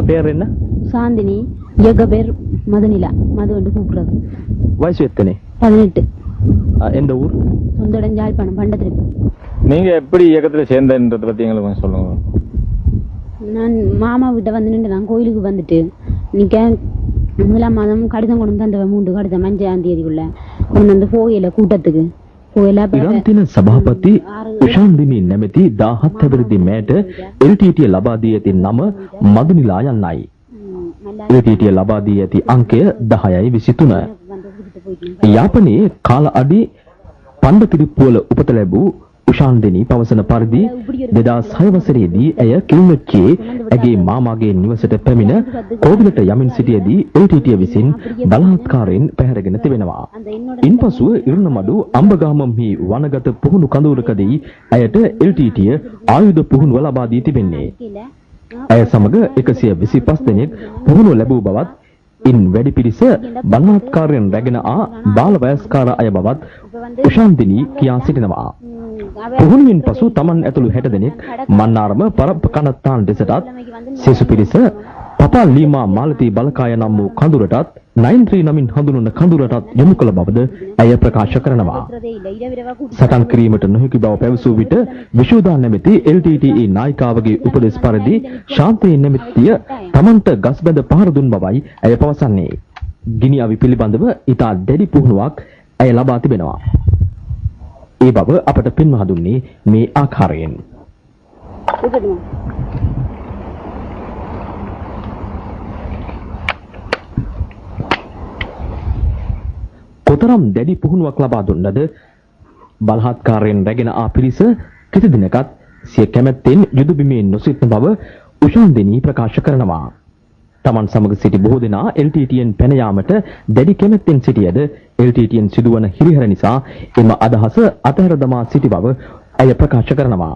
பேர் என்ன? சாந்தினி. எங்க பேர் மதனிலா. மது வந்து கூப்பிடுறது. வயசு எத்தனை? 18. எந்த ஊர்? சொந்த இடம் யாழ்ப்பாணம் பண்டத்திற்கு. நீங்க எப்படி இயக்கத்துல சேர்ந்தன்றத பத்தி எங்களுக்கு கொஞ்சம் சொல்லுங்க. நான் மாமா வீட்டை வந்து நின்று நான் கோயிலுக்கு வந்துட்டு நிக்க 1ஆம் மாதம் கடிதம் கொண்டு வந்து அந்த 3 கடிதம் 5ஆம் தேதிக்குள்ள கொண்டு வந்து போயில கூட்டத்துக்கு ඉරන්තින සභාපති උෂාන්දිනී නැමැති 17 වෙනිදි මෑට LTT ලබා දී ඇති නම මදුනිලා යන්නයි. LTT ලබා දී ඇති අංකය 10/23. යාපනයේ කාල අඩි පණ්ඩතිරිප්පුවල උපත ලැබූ උෂාන්දිනී පවසන පරිදි 2006 වසරේදී ඇය කිල්ලොච්චියේ ඇගේ මාමාගේ නිවසට පැමිණ කෝවිලට යමින් සිටියේදී LTT විසින් බලාත්කාරයෙන් පැහැරගෙන තිබෙනවා. ඉන්පසුව ඉරණමඩු අම්බගාමම්හි වනගත පුහුණු කඳවුරකදී ඇයට LTT ආයුධ පුහුණුව ලබා දී තිබෙන්නේ. ඇය සමග 125 දෙනෙක් පුහුණුව ලැබූ බවත් ඉන් වැඩි පිරිස බලාත්කාරයෙන් රැගෙන ආ බාල වයස්කාර අය බවත් උෂාන්දිනී කියා සිටිනවා. පුහුණුවෙන් පසු තමන් ඇතුළු 60 දෙනෙක් මන්නාරම පරප්පකනත්තාන් දෙසටත් සිසු පිරිස පපා ලීමා මාලතී බලකාය නම් වූ කඳුරටත් 93 නමින් හඳුන්වන කඳුරටත් යොමු කළ බවද ඇය ප්‍රකාශ කරනවා. සටන් කිරීමට නොහැකි බව පැවසූ විට විශෝදා නැමැති LTTE නායිකාවගේ උපදෙස් පරිදි ශාන්තී නැමැතිය තමන්ට ගස්බැඳ පහර දුන් බවයි ඇය පවසන්නේ. ගිනි අවි පිළිබඳව ඉතා දැඩි පුහුණුවක් ඇය ලබා තිබෙනවා. ඒ බව අපට පෙන්වා දුන්නේ මේ ආකාරයෙන්. කොතරම් දැඩි පුහුණුවක් ලබා දුන්නද බලහත්කාරයෙන් රැගෙන ආ පිරිස කිසි දිනකත් සිය කැමැත්තෙන් යුද බිමේ නොසිටින බව උෂාන්දිනී ප්‍රකාශ කරනවා. තමන් සමග සිටි බොහෝ දෙනා LTTN පැන යාමට දැඩි කැමැත්තෙන් සිටියද LTTN සිදුවන හිරිහැර නිසා එම අදහස අතහැර දමා සිටි බව ඇය ප්‍රකාශ කරනවා.